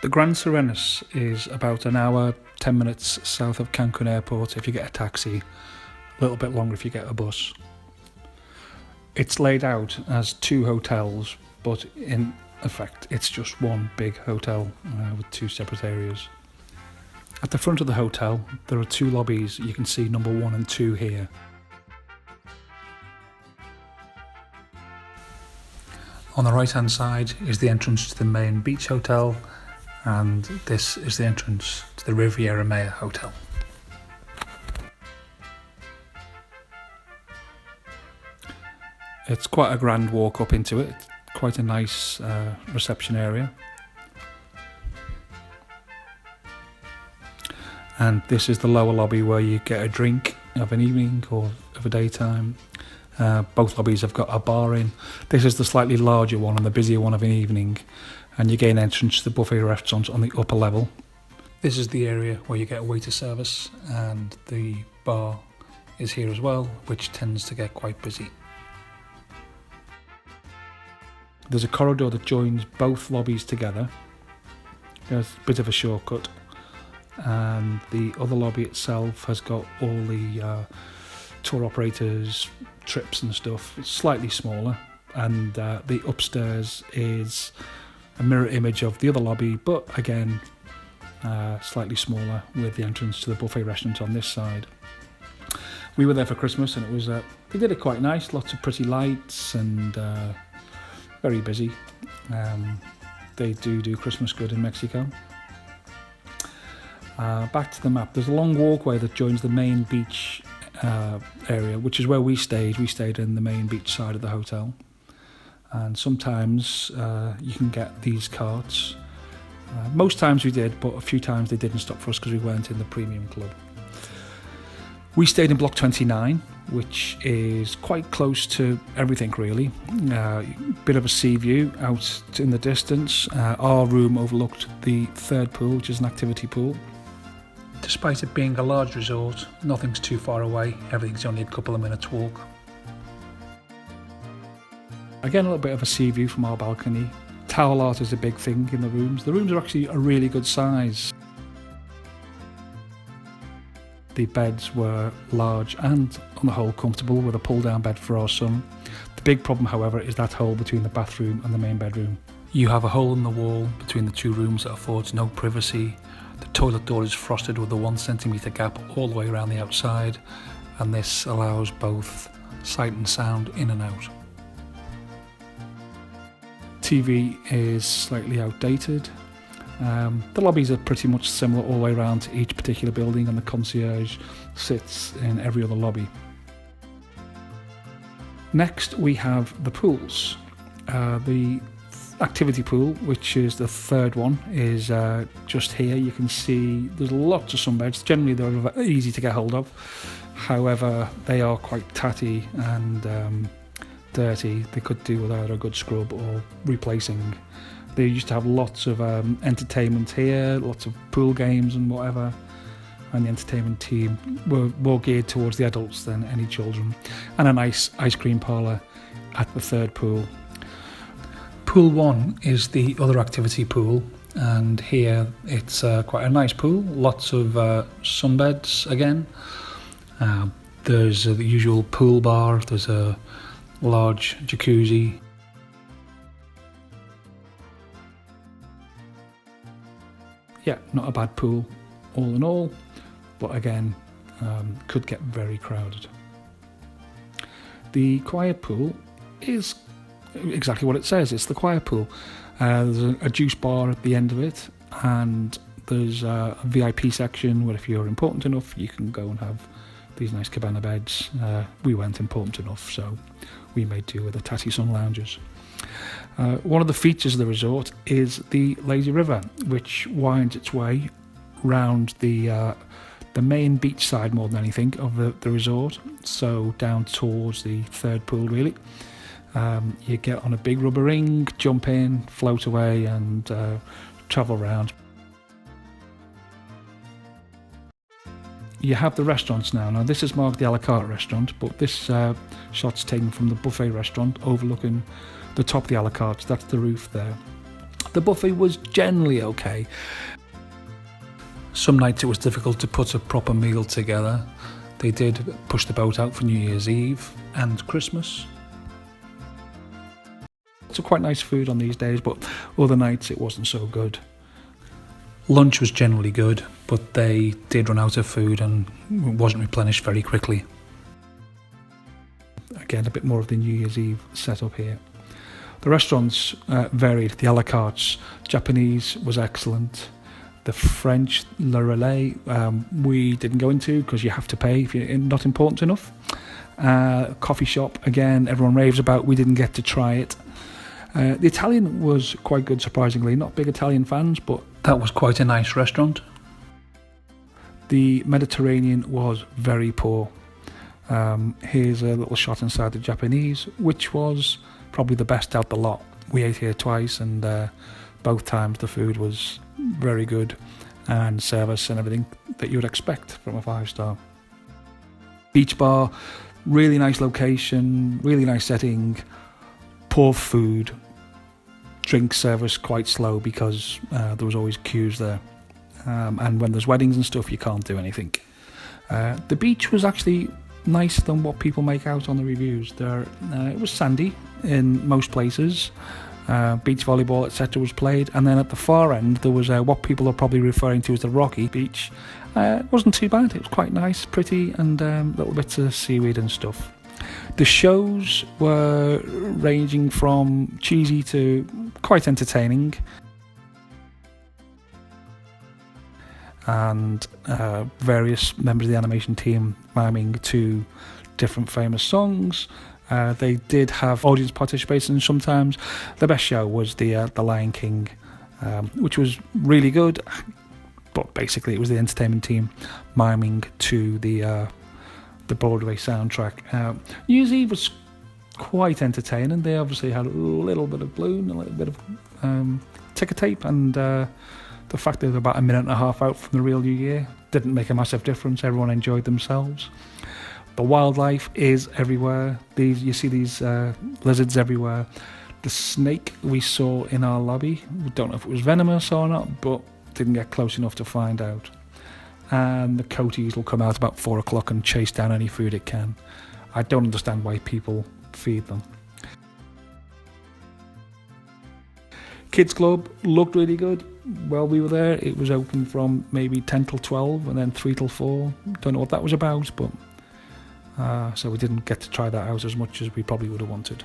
The Grand Sirenis is about an hour, 10 minutes south of Cancun Airport if you get a taxi, a little bit longer if you get a bus. It's laid out as two hotels, but in effect it's just one big hotel with two separate areas. At the front of the hotel there are two lobbies. You can see number 1 and 2 here. On the right hand side is the entrance to the main beach hotel, and this is the entrance to the Riviera Maya Hotel. It's quite a grand walk up into it, quite a nice reception area. And this is the lower lobby where you get a drink of an evening or of a daytime. Both lobbies have got a bar in. This is the slightly larger one and the busier one of an evening, and you gain entrance to the buffet restaurant on the upper level. This is the area where you get waiter service, and the bar is here as well, which tends to get quite busy. There's a corridor that joins both lobbies together. There's a bit of a shortcut, and the other lobby itself has got all the tour operators, trips and stuff. It's slightly smaller, and the upstairs is a mirror image of the other lobby, but again slightly smaller, with the entrance to the buffet restaurant on this side. We were there for Christmas, and it was they did it quite nice, lots of pretty lights and very busy. They do Christmas good in Mexico. Back to the map, there's a long walkway that joins the main beach area, which is where we stayed. We stayed in the main beach side of the hotel, and sometimes you can get these carts. Most times we did, but a few times they didn't stop for us because we weren't in the premium club. We stayed in block 29, which is quite close to everything really. Bit of a sea view out in the distance. Our room overlooked the third pool, which is an activity pool. Despite it being a large resort, nothing's too far away. Everything's only a couple of minutes walk. Again, a little bit of a sea view from our balcony. Towel art is a big thing in the rooms. The rooms are actually a really good size. The beds were large and, on the whole, comfortable, with a pull-down bed for our son. The big problem, however, is that hole between the bathroom and the main bedroom. You have a hole in the wall between the two rooms that affords no privacy. The toilet door is frosted with a 1 centimetre gap all the way around the outside, and this allows both sight and sound in and out. TV is slightly outdated. The lobbies are pretty much similar all the way around to each particular building, and the concierge sits in every other lobby. Next we have the pools. The activity pool, which is the third one, is just here. You can see there's lots of sunbeds. Generally they're easy to get hold of. However, they are quite tatty and dirty. They could do without a good scrub or replacing. They used to have lots of entertainment here, lots of pool games and whatever, and the entertainment team were more geared towards the adults than any children. And a nice ice cream parlour at the third pool. Pool 1 is the other activity pool, and here it's quite a nice pool, lots of sunbeds again. There's the usual pool bar, there's a large jacuzzi. Yeah, not a bad pool all in all, but again, could get very crowded. The quiet pool is exactly what it says, it's the quiet pool. There's a juice bar at the end of it, and there's a VIP section where if you're important enough you can go and have these nice cabana beds. We weren't important enough, so we made do with the tatty sun loungers. One of the features of the resort is the lazy river, which winds its way round the main beach side more than anything of the resort, so down towards the third pool really. You get on a big rubber ring, jump in, float away and travel around. You have the restaurants now. Now this is marked the a la carte restaurant, but this shot's taken from the buffet restaurant overlooking the top of the a la carte. That's the roof there. The buffet was generally okay. Some nights it was difficult to put a proper meal together. They did push the boat out for New Year's Eve and Christmas. It's quite nice food on these days, but other nights it wasn't so good. Lunch was generally good, but they did run out of food and wasn't replenished very quickly. Again, a bit more of the New Year's Eve setup here. The restaurants varied. The a la cartes, Japanese was excellent. The French, Le Relais, we didn't go into because you have to pay if you're not important enough. Coffee shop, again, everyone raves about. We didn't get to try it. The Italian was quite good, surprisingly. Not big Italian fans, but that was quite a nice restaurant. The Mediterranean was very poor. Here's a little shot inside the Japanese, which was probably the best out the lot. We ate here twice, and both times the food was very good, and service and everything that you would expect from a 5-star. Beach bar, really nice location, really nice setting, poor food. Drink service quite slow because there was always queues there, and when there's weddings and stuff you can't do anything. The beach was actually nicer than what people make out on the reviews. It was sandy in most places. Beach volleyball, etc. was played, and then at the far end there was what people are probably referring to as the rocky beach. It wasn't too bad. It was quite nice, pretty, and little bits of seaweed and stuff. The shows were ranging from cheesy to quite entertaining, and various members of the animation team miming to different famous songs. They did have audience participation sometimes. The best show was the Lion King, which was really good, but basically it was the entertainment team miming to the Broadway soundtrack. New Year's Eve was quite entertaining. They obviously had a little bit of balloon, a little bit of ticker tape, and the fact that they were about a minute and a half out from the real New Year didn't make a massive difference. Everyone enjoyed themselves. The wildlife is everywhere. You see these lizards everywhere. The snake we saw in our lobby, we don't know if it was venomous or not, but didn't get close enough to find out. And the coaties will come out about 4 o'clock and chase down any food it can. I don't understand why people feed them. Kids Club looked really good. While we were there, it was open from maybe 10 till 12 and then 3 till 4. Don't know what that was about, but so we didn't get to try that out as much as we probably would have wanted.